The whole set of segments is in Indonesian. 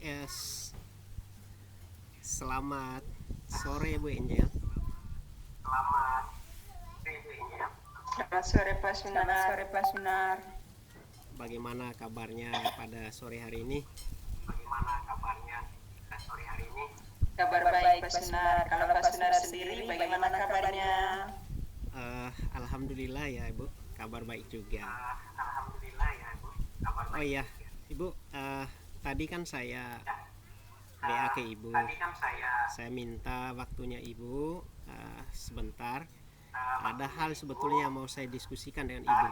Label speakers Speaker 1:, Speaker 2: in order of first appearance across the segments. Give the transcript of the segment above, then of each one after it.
Speaker 1: es Selamat sore Bu Angel.
Speaker 2: Selamat sore Pak Sunar. Selamat sore Pak Sunar.
Speaker 1: Bagaimana kabarnya pada sore hari ini?
Speaker 2: Kabar baik Pak Sunar. Kalau Pak Sunar sendiri bagaimana kabarnya?
Speaker 1: Alhamdulillah ya Ibu, kabar baik juga. Oh iya Ibu, tadi kan saya WA ke Ibu. Saya minta waktunya Ibu sebentar. Ada hal sebetulnya yang mau saya diskusikan dengan Ibu.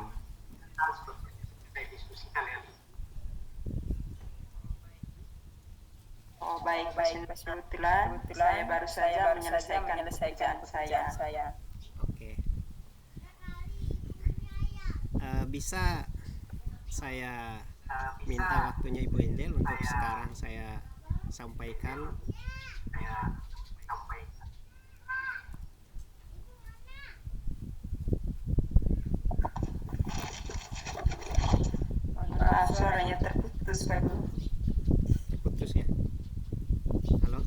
Speaker 2: Oh baik Pak Sunar. Kebetulan saya baru saja menyelesaikan pekerjaan saya.
Speaker 1: Oke. Bisa saya minta waktunya Ibu Angel untuk sekarang saya sampaikan.
Speaker 2: Suaranya terputus Pak.
Speaker 1: Putus ya. Halo.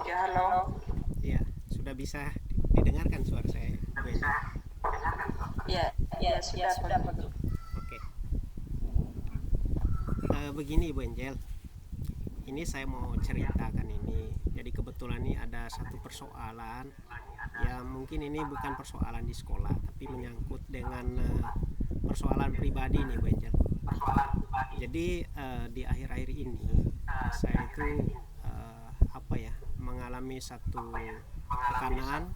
Speaker 2: Ya halo.
Speaker 1: Ya, sudah bisa didengarkan suara saya, Bu Angel?
Speaker 2: Ya sudah Pak.
Speaker 1: Oke. Begini Bu Angel, ini saya mau ceritakan ini. Jadi kebetulan ini ada satu persoalan. Ya mungkin ini bukan persoalan di sekolah, tapi menyangkut dengan persoalan pribadi nih Bu Angel. Jadi di akhir-akhir ini saya itu mengalami satu tekanan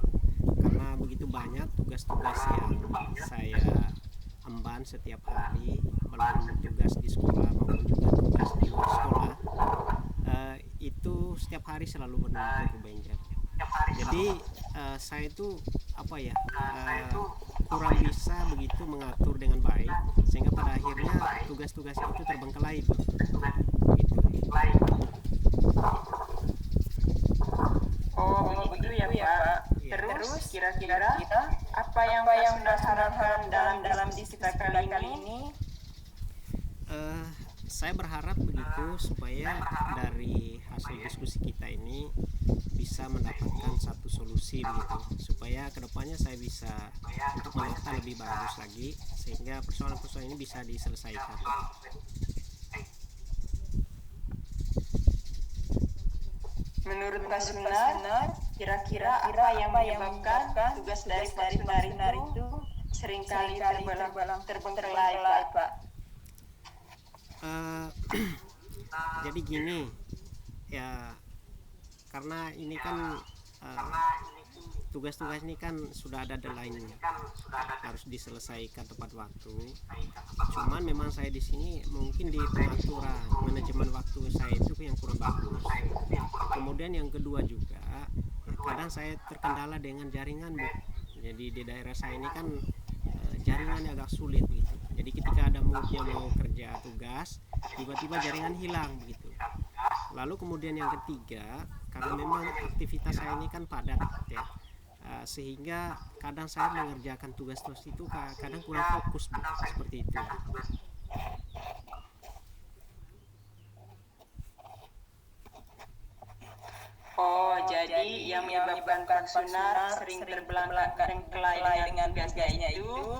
Speaker 1: karena begitu banyak tugas-tugas yang saya emban setiap hari, belum tugas di sekolah maupun juga tugas di luar sekolah. Itu setiap hari selalu menumpuk Bu Angel. Jadi saya itu kurang bisa begitu mengatur dengan baik, sehingga pada akhirnya tugas-tugas itu terbengkalai gitu.
Speaker 2: Oh begitu ya Pak.
Speaker 1: Ya.
Speaker 2: Terus kira-kira apa yang Pak Sunar harapkan dalam diskusi kali ini?
Speaker 1: Saya berharap begitu supaya dari hasil diskusi kita ini bisa mendapatkan satu solusi begitu, supaya kedepannya saya bisa untuk menata lebih bagus lagi sehingga persoalan-persoalan ini bisa diselesaikan.
Speaker 2: Menurut Pak Sunar, kira-kira apa yang menyebabkan tugas dari Pak Sunar itu seringkali terbengkalai Pak?
Speaker 1: Jadi gini ya, karena ini kan tugas-tugas ini kan sudah ada deadline-nya, harus diselesaikan tepat waktu. Cuman memang saya di sini mungkin di pengaturan manajemen waktu saya itu yang kurang bagus. Kemudian yang kedua juga, kadang saya terkendala dengan jaringan Bu. Jadi di daerah saya ini kan jaringannya agak sulit gitu. Jadi ketika ada moodnya mau kerja tugas, tiba-tiba jaringan hilang begitu. Lalu kemudian yang ketiga, karena memang aktivitas saya ini kan padat ya, sehingga kadang saya mengerjakan tugas-tugas itu kadang kurang fokus Bu, seperti itu.
Speaker 2: Oh, jadi yang menyebabkan Pak Sunar sering terbengkalai dengan tugasnya itu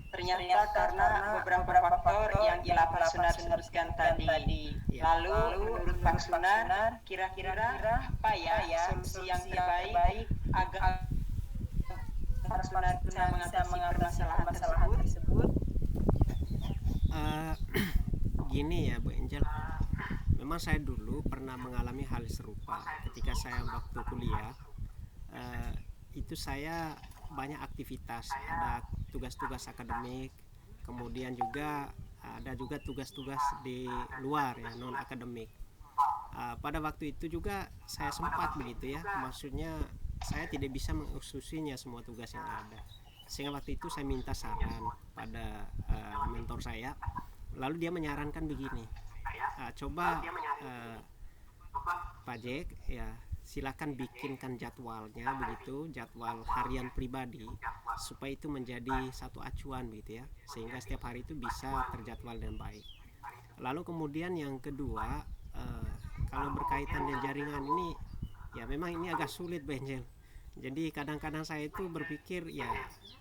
Speaker 2: ternyata karena beberapa faktor yang telah Pak Sunar sebutkan tadi. Lalu menurut Pak Sunar, kira-kira apa ya solusi yang terbaik agar Pak Sunar bisa mengatasi permasalahan tersebut?
Speaker 1: Gini ya Bu Angel, memang saya dulu pernah mengalami hal serupa ketika saya waktu kuliah. Itu saya banyak aktivitas, ada tugas-tugas akademik, kemudian juga ada juga tugas-tugas di luar ya, non akademik. Pada waktu itu juga saya sempat begitu ya, maksudnya saya tidak bisa mengurusinya semua tugas yang ada, sehingga waktu itu saya minta saran pada mentor saya. Lalu dia menyarankan begini, coba Pak Jack ya, silakan bikinkan jadwalnya begitu, jadwal harian pribadi, supaya itu menjadi satu acuan begitu ya, sehingga setiap hari itu bisa terjadwal dengan baik. Lalu kemudian yang kedua, kalau berkaitan dengan jaringan ini, ya memang ini agak sulit Benjel. Jadi kadang-kadang saya itu berpikir ya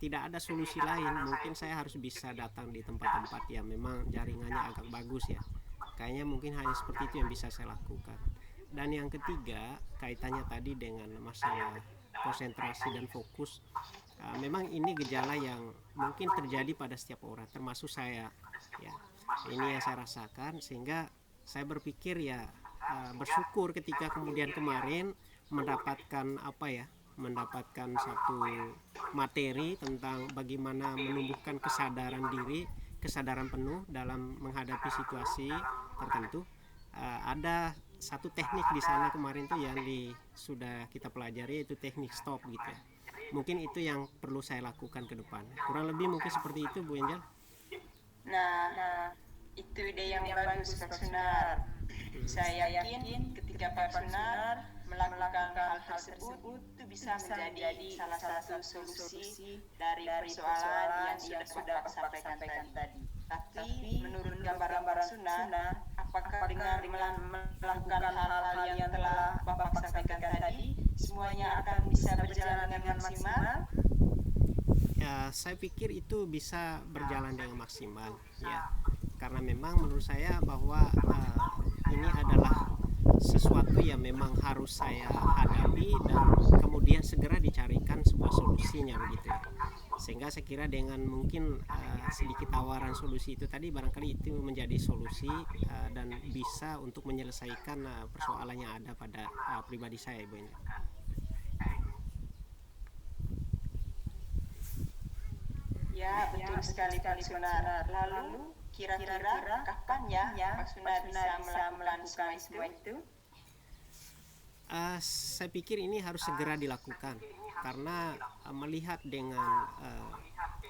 Speaker 1: tidak ada solusi lain, mungkin saya harus bisa datang di tempat-tempat yang memang jaringannya agak bagus ya. Kayaknya mungkin hanya seperti itu yang bisa saya lakukan. Dan yang ketiga, kaitannya tadi dengan masalah konsentrasi dan fokus. Memang ini gejala yang mungkin terjadi pada setiap orang, termasuk saya. Ya, ini yang saya rasakan, sehingga saya berpikir ya bersyukur ketika kemudian kemarin mendapatkan mendapatkan satu materi tentang bagaimana menumbuhkan kesadaran diri, kesadaran penuh dalam menghadapi situasi tertentu. Ada satu teknik di sana kemarin tuh yang sudah kita pelajari, yaitu teknik stop gitu ya. Mungkin itu yang perlu saya lakukan ke depan. Kurang lebih mungkin seperti itu Bu Angel.
Speaker 2: Nah, itu ide yang bagus Pak Sunar. Saya yakin ketika Pak Sunar melakukan hal tersebut itu bisa menjadi salah satu solusi dari persoalan yang sudah Pak sampaikan tadi. Tapi menurut gambaran Sunar, apakah dengan melakukan hal-hal yang telah Bapak sampaikan tadi, semuanya akan bisa berjalan dengan maksimal?
Speaker 1: Ya, saya pikir itu bisa berjalan dengan maksimal ya, karena memang menurut saya bahwa ini adalah sesuatu yang memang harus saya hadapi dan kemudian segera dicarikan sebuah solusinya begitu ya. Sehingga saya kira dengan mungkin sedikit tawaran solusi itu tadi, barangkali itu menjadi solusi dan bisa untuk menyelesaikan persoalan yang ada pada pribadi saya Ibu ini.
Speaker 2: Ya, betul sekali Pak Sunar. Lalu kira-kira kapan ya Pak Sunar bisa melakukan semua itu?
Speaker 1: Saya pikir ini harus segera dilakukan, karena melihat dengan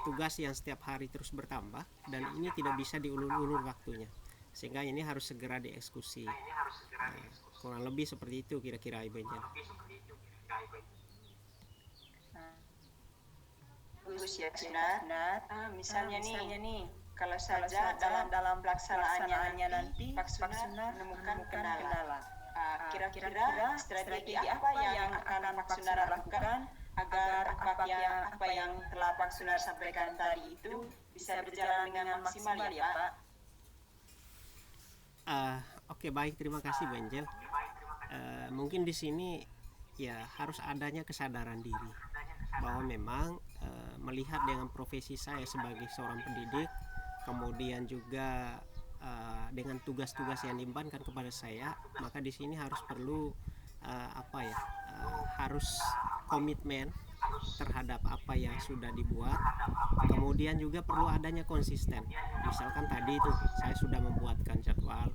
Speaker 1: tugas yang setiap hari terus bertambah dan ini tidak bisa diulur-ulur waktunya, sehingga ini harus segera dieksekusi. Kurang lebih seperti itu kira-kira Ibu Angel.
Speaker 2: Bagus ya Sunar. Misalnya nih, kalau saja dalam pelaksanaannya nanti Pak Sunar menemukan kendala. Kira-kira strategi apa yang akan Pak Sunar lakukan agar apa yang telah Pak Sunar sampaikan tadi itu bisa berjalan dengan maksimal ya Pak?
Speaker 1: Oke, baik, terima kasih Bu Angel. Mungkin di sini ya harus adanya kesadaran diri bahwa memang melihat dengan profesi saya sebagai seorang pendidik, kemudian juga dengan tugas-tugas yang diembankan kepada saya, maka di sini harus perlu harus komitmen terhadap apa yang sudah dibuat. Kemudian juga perlu adanya konsisten. Misalkan tadi itu saya sudah membuatkan jadwal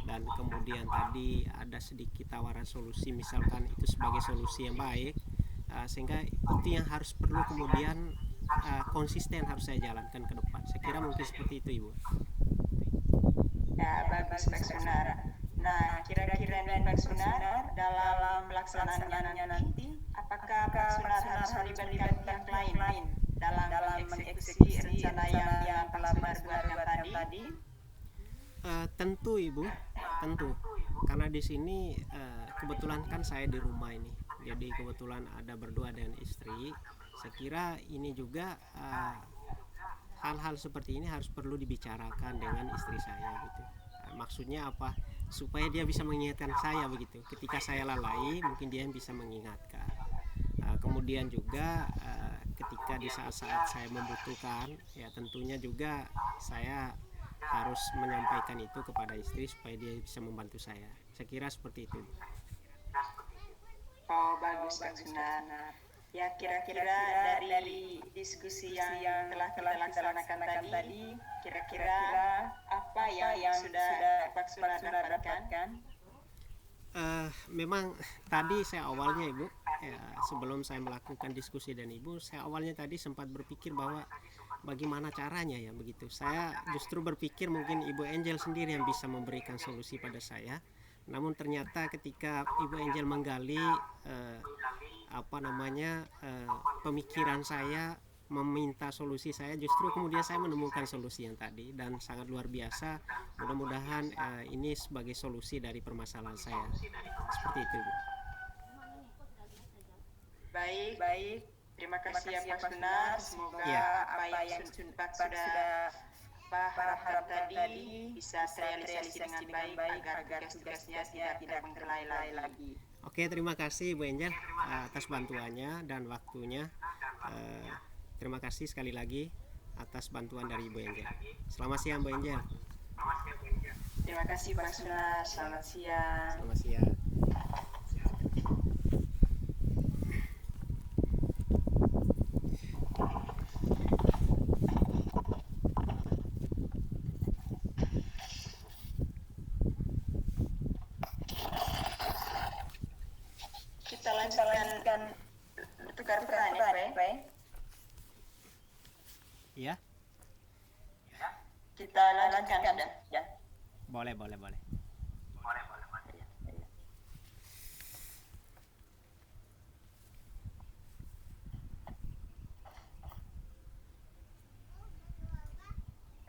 Speaker 1: dan kemudian tadi ada sedikit tawaran solusi, misalkan itu sebagai solusi yang baik, sehingga itu yang harus perlu kemudian konsisten harus saya jalankan ke depan. Saya kira mungkin seperti itu Ibu.
Speaker 2: Ya, bagus Pak Sunar. Nah, kira-kira Pak Sunar dalam pelaksanaannya nanti, apakah Pak Sunar harus melibatkan pihak lain dalam mengeksekusi rencana yang telah Pak Sunar buatkan tadi?
Speaker 1: Tentu Ibu, tentu. Karena di sini kebetulan kan saya di rumah ini, jadi kebetulan ada berdua dengan istri. Saya kira ini juga hal-hal seperti ini harus perlu dibicarakan dengan istri saya gitu. Maksudnya apa? Supaya dia bisa mengingatkan saya begitu. Ketika saya lalai, mungkin dia bisa mengingatkan. Kemudian juga ketika di saat-saat saya membutuhkan, ya tentunya juga saya harus menyampaikan itu kepada istri supaya dia bisa membantu saya. Saya kira seperti itu.
Speaker 2: Oh, bagus Pak Sunar. Ya, kira-kira dari diskusi yang telah kita laksanakan tadi, kira-kira apa yang sudah Pak Sunar dapatkan?
Speaker 1: Memang tadi saya awalnya Ibu, ya, sebelum saya melakukan diskusi dan Ibu, saya awalnya tadi sempat berpikir bahwa bagaimana caranya ya begitu. Saya justru berpikir mungkin Ibu Angel sendiri yang bisa memberikan solusi pada saya. Namun ternyata ketika Ibu Angel menggali pemikiran saya meminta solusi saya, justru kemudian saya menemukan solusi yang tadi dan sangat luar biasa. Mudah-mudahan ini sebagai solusi dari permasalahan saya. Seperti itu, Bu.
Speaker 2: Baik. Terima kasih ya Pak Sunar. Semoga
Speaker 1: Ya.
Speaker 2: apa yang Pak sudah harapkan tadi bisa terrealisasi dengan baik agar tugas-tugasnya tidak terbengkalai lagi.
Speaker 1: Oke, terima kasih Bu Angel atas bantuannya dan waktunya. Terima kasih sekali lagi atas bantuan dari Bu Angel. Selamat siang Bu Angel.
Speaker 2: Terima kasih Pak Sunar. Selamat siang.
Speaker 1: Selamat siang.
Speaker 2: Kita lanjutkan tukar peran ya Pak.
Speaker 1: Iya?
Speaker 2: Kita lanjutkan ya.
Speaker 1: Boleh.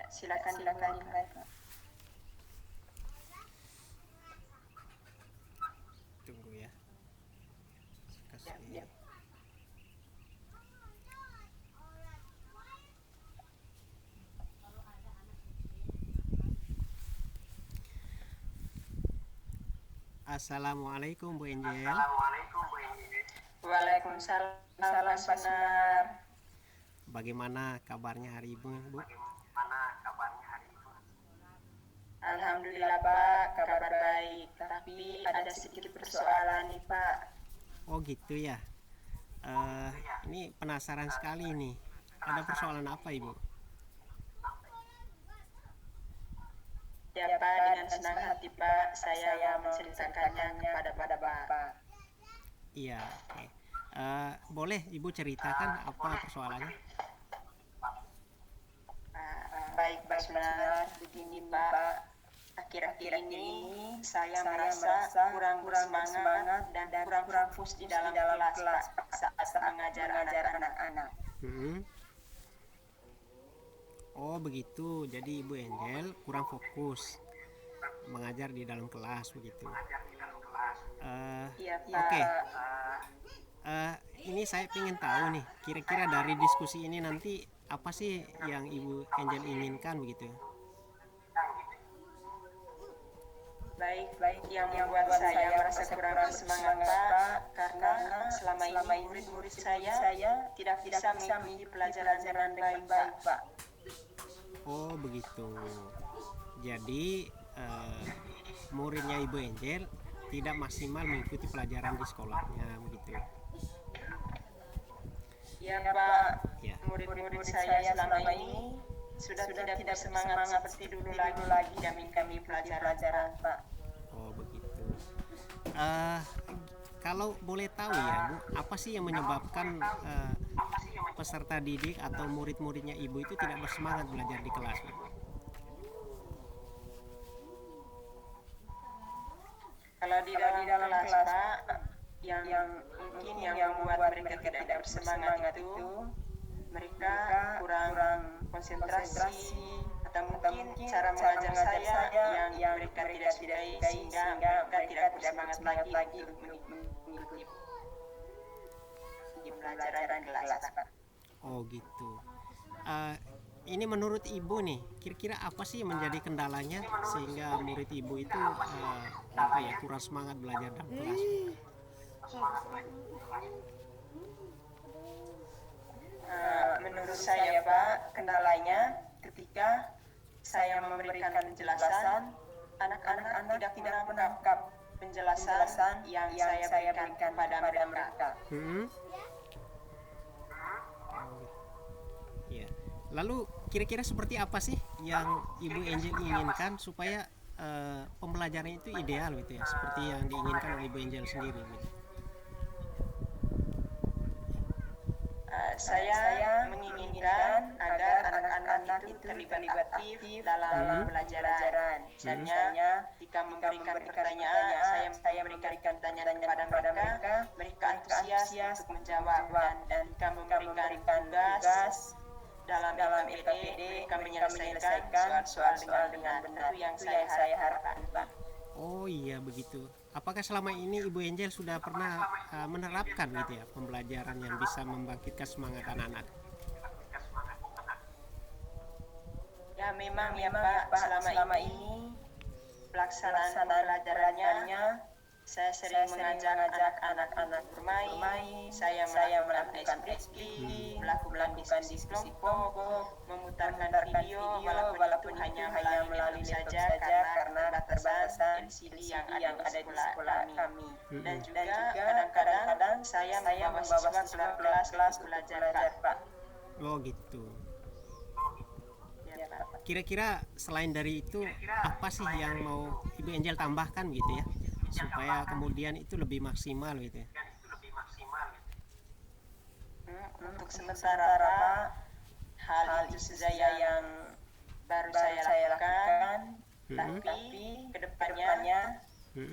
Speaker 2: Silakan dimulai.
Speaker 1: Tunggu ya. Kasih.
Speaker 2: Ya.
Speaker 1: Assalamualaikum Bu Angel.
Speaker 2: Waalaikumsalam Pak Sunar.
Speaker 1: Bagaimana kabarnya hari Ibu, Bu?
Speaker 2: Alhamdulillah Pak, kabar baik. Tapi ada sedikit persoalan nih Pak.
Speaker 1: Oh gitu ya. Ini penasaran sekali nih. Ada persoalan apa Ibu?
Speaker 2: Ya Pak, dengan senang hati Pak, saya menceritakannya kepada Bapak.
Speaker 1: Iya, oke. Boleh Ibu ceritakan apa persoalannya?
Speaker 2: Baik Pak Sunar, begini Pak. Akhir-akhir ini saya merasa kurang semangat dan kurang fokus di dalam kelas Pak, saat mengajar anak-anak.
Speaker 1: Oh begitu, jadi Ibu Angel kurang fokus mengajar di dalam kelas begitu.
Speaker 2: Iya Pak.
Speaker 1: Oke. Ini saya ingin tahu nih, kira-kira dari diskusi ini nanti apa sih yang Ibu Angel inginkan begitu?
Speaker 2: Baik, yang membuat saya merasa kurang semangat Pak, karena selama ini murid-murid saya tidak bisa mengikuti pelajaran dengan baik Pak.
Speaker 1: Oh begitu. Jadi muridnya Ibu Angel tidak maksimal mengikuti pelajaran di sekolahnya begitu.
Speaker 2: Ya Pak,
Speaker 1: Ya.
Speaker 2: murid-murid saya selama ini sudah tidak semangat seperti dulu lagi kami pelajaran Pak.
Speaker 1: Oh begitu. Kalau boleh tahu ya Bu, apa sih yang menyebabkan peserta didik atau murid-muridnya Ibu itu tidak bersemangat belajar di kelas, Bu?
Speaker 2: Kalau di dalam kelas Pak, yang mungkin yang membuat mereka tidak bersemangat itu mereka kurang konsentrasi atau mungkin cara mengajar saya yang mereka tidak sukai sehingga mereka tidak bersemangat lagi untuk mengikuti pelajaran kelas Pak.
Speaker 1: Oh gitu. Ini menurut Ibu nih, kira-kira apa sih yang menjadi kendalanya sehingga murid Ibu itu kurang semangat belajar dalam kelas?
Speaker 2: Menurut saya Pak, kendalanya ketika saya memberikan penjelasan, anak-anak tidak menangkap penjelasan yang saya berikan kepada mereka.
Speaker 1: Ya. Lalu kira-kira seperti apa sih yang Ibu Angel inginkan supaya pembelajaran itu ideal gitu ya, seperti yang diinginkan oleh Ibu Angel sendiri gitu.
Speaker 2: saya menginginkan agar anak-anak itu terlibat aktif dalam pelajaran. Misalnya, jika memberikan pertanyaan, saya memberikan pertanyaan kepada mereka antusias untuk menjawab, dan jika memberikan tugas dalam LPD, mereka menyelesaikan soal dengan benar. Itu yang saya harapkan, Pak.
Speaker 1: Oh iya begitu. Apakah selama ini Ibu Angel sudah pernah menerapkan gitu ya pembelajaran yang bisa membangkitkan semangat anak-anak?
Speaker 2: Ya memang ya Pak, selama ini pelaksanaan pembelajarannya saya sering mengajak anak-anak bermain, saya melakukan SPP, melakukan diskusi kelompok, memutarkan video walaupun itu hanya melalui saja karena terbatasan LCD yang ada di sekolah kami. Dan juga kadang-kadang saya membawa siswa kelas belajar Pak.
Speaker 1: Oh gitu.
Speaker 2: Ya, Pak.
Speaker 1: Kira-kira selain dari itu apa sih yang mau Ibu Angel tambahkan gitu ya supaya kemudian itu lebih maksimal gitu ya?
Speaker 2: Untuk sementara Pak, hal itu saja yang baru saya lakukan, tapi kedepannya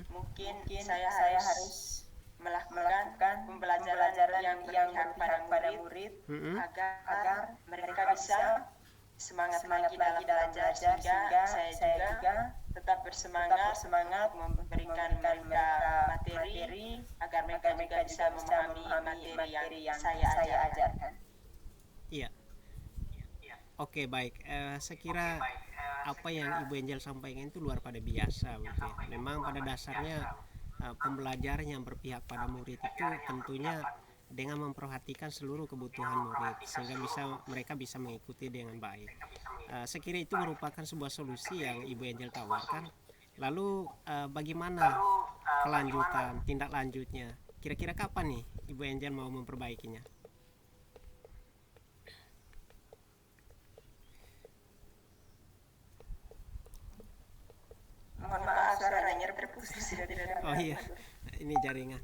Speaker 2: mungkin saya harus melakukan pembelajaran yang berpihak pada murid agar mereka bisa semangat lagi dalam belajar, sehingga saya juga tetap bersemangat memberikan mereka materi agar mereka juga bisa memahami materi yang saya ajarkan.
Speaker 1: Iya. Oke baik. Saya kira apa yang Ibu Angel sampaikan itu luar pada biasa gitu ya. Memang pada dasarnya pembelajaran yang berpihak pada murid itu tentunya dengan memperhatikan seluruh kebutuhan murid sehingga mereka bisa mengikuti dengan baik. Saya kira itu merupakan sebuah solusi yang Ibu Angel tawarkan. Lalu bagaimana kelanjutan, tindak lanjutnya? Kira-kira kapan nih Ibu Angel mau memperbaikinya?
Speaker 2: Mohon maaf suaranya terputus.
Speaker 1: Oh iya, ini jaringan.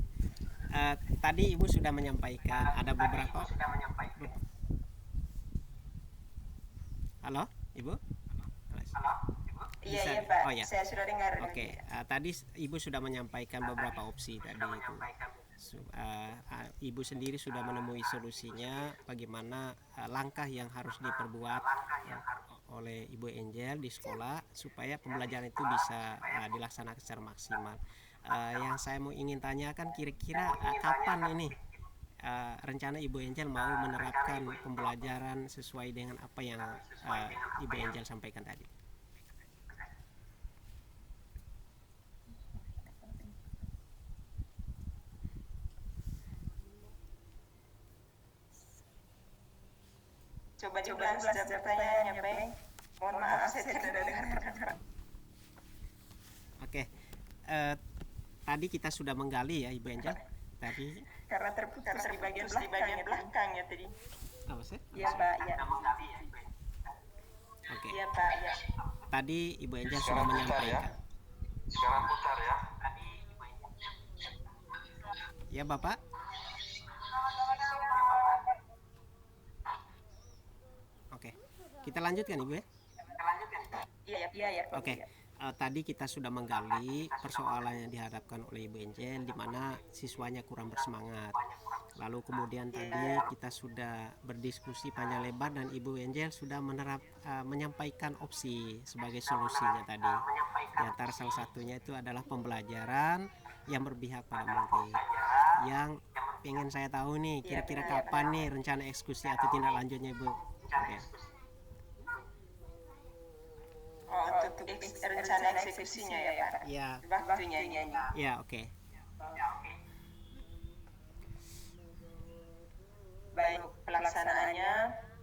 Speaker 1: Tadi Ibu sudah menyampaikan ada beberapa. Halo, Ibu?
Speaker 2: Iya Pak,
Speaker 1: oh, ya.
Speaker 2: Saya sudah dengar.
Speaker 1: Oke, tadi Ibu sudah menyampaikan beberapa opsi tadi itu. Ibu sendiri sudah menemui solusinya bagaimana langkah yang harus diperbuat oleh Ibu Angel di sekolah supaya pembelajaran itu bisa dilaksanakan secara maksimal. Yang saya mau ingin tanyakan kira-kira kapan ini rencana Ibu Angel mau menerapkan pembelajaran sesuai dengan apa yang Ibu Angel sampaikan tadi?
Speaker 2: Coba setiap pertanyaannya Pak. Mohon maaf saya tidak dengar.
Speaker 1: Oke, tadi kita sudah menggali ya Ibu Angel tadi.
Speaker 2: Karena terputus di bagian belakang ya tadi.
Speaker 1: Apa sih?
Speaker 2: Iya Pak, ya.
Speaker 1: Oke.
Speaker 2: Iya Pak, ya.
Speaker 1: Tadi Ibu Angel sudah menyampaikan.
Speaker 3: Sekarang putar ya.
Speaker 1: Ya Bapak. Oke, kita lanjutkan Ibu ya.
Speaker 2: Iya.
Speaker 1: Oke. Tadi kita sudah menggali persoalan yang dihadapkan oleh Ibu Angel di mana siswanya kurang bersemangat. Lalu kemudian tadi kita sudah berdiskusi panjang lebar dan Ibu Angel sudah menyampaikan opsi sebagai solusinya tadi. Di antara salah satunya itu adalah pembelajaran yang berpihak pada murid. Yang pengen saya tahu nih kira-kira kapan nih rencana eksekusi atau tindak lanjutnya Ibu? Oke.
Speaker 2: Untuk rencana eksekusinya ya Pak.
Speaker 1: Ya.
Speaker 2: Waktunya ini.
Speaker 1: Ya, oke.
Speaker 2: Baik, pelaksanaannya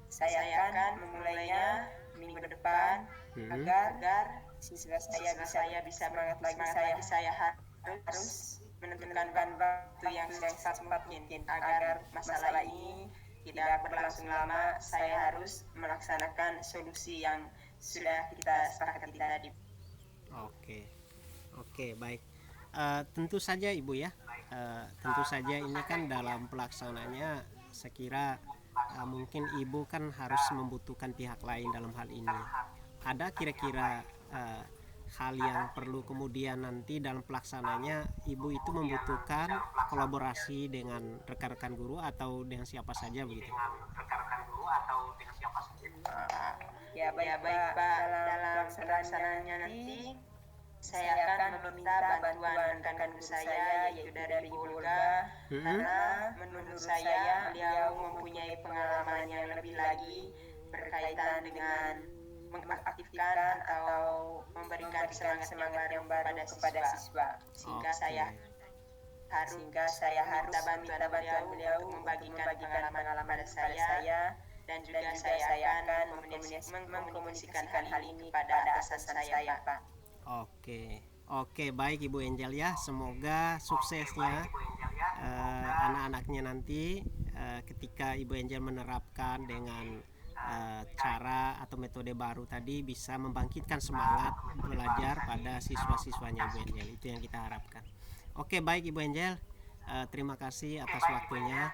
Speaker 2: saya akan memulainya minggu depan agar siswa saya bisa semangat lagi. Saya harus menentukan waktu yang secepat mungkin agar masalah ini tidak berlangsung lama. Saya harus melaksanakan solusi yang sudah kita sepakati tadi.
Speaker 1: Oke, baik. Tentu saja Ibu ya. Tentu saja ini kan dalam pelaksananya saya kira mungkin ibu kan harus membutuhkan pihak lain dalam hal ini. Ada kira-kira hal yang perlu kemudian nanti dalam pelaksananya ibu itu membutuhkan kolaborasi dengan rekan-rekan guru atau dengan siapa saja begitu?
Speaker 2: Ya baik Pak, dalam pelaksanaannya nanti saya akan meminta bantuan rekan guru saya yaitu dari Ibu Olga, karena menurut saya beliau mempunyai pengalaman yang lebih lagi berkaitan dengan mengaktifkan atau memberikan semangat yang baru kepada siswa, sehingga saya harus minta bantuan beliau untuk membagikan pengalaman pada saya, dan juga saya akan mengkomunikasikan hal ini pada atasan saya Pak.
Speaker 1: Oke, baik Ibu Angel ya. Semoga suksesnya anak-anaknya nanti ketika Ibu Angel menerapkan dengan cara atau metode baru tadi bisa membangkitkan semangat belajar pada siswa-siswanya Ibu Angel. Itu yang kita harapkan. Oke, baik Ibu Angel. Terima kasih atas waktunya.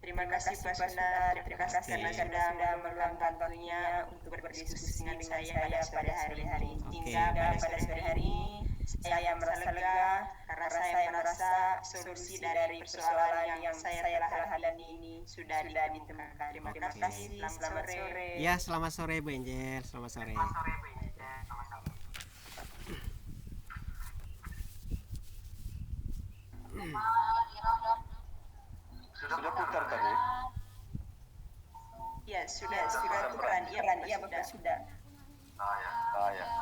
Speaker 2: Terima kasih Pak Sunar, terima kasih karena sudah meluangkan waktunya untuk berdiskusi dengan saya pada hari ini. Hingga pada sore hari ini saya merasa lega karena saya merasa solusi dari persoalan yang saya telah hadapi ini sudah ditemukan. Terima kasih, selamat sore.
Speaker 1: Ya, selamat sore Bu Angel, selamat sore.
Speaker 3: Sudah putar tadi?
Speaker 2: Ya, sudah putar. Iya, Bapak sudah.
Speaker 3: Ah ya.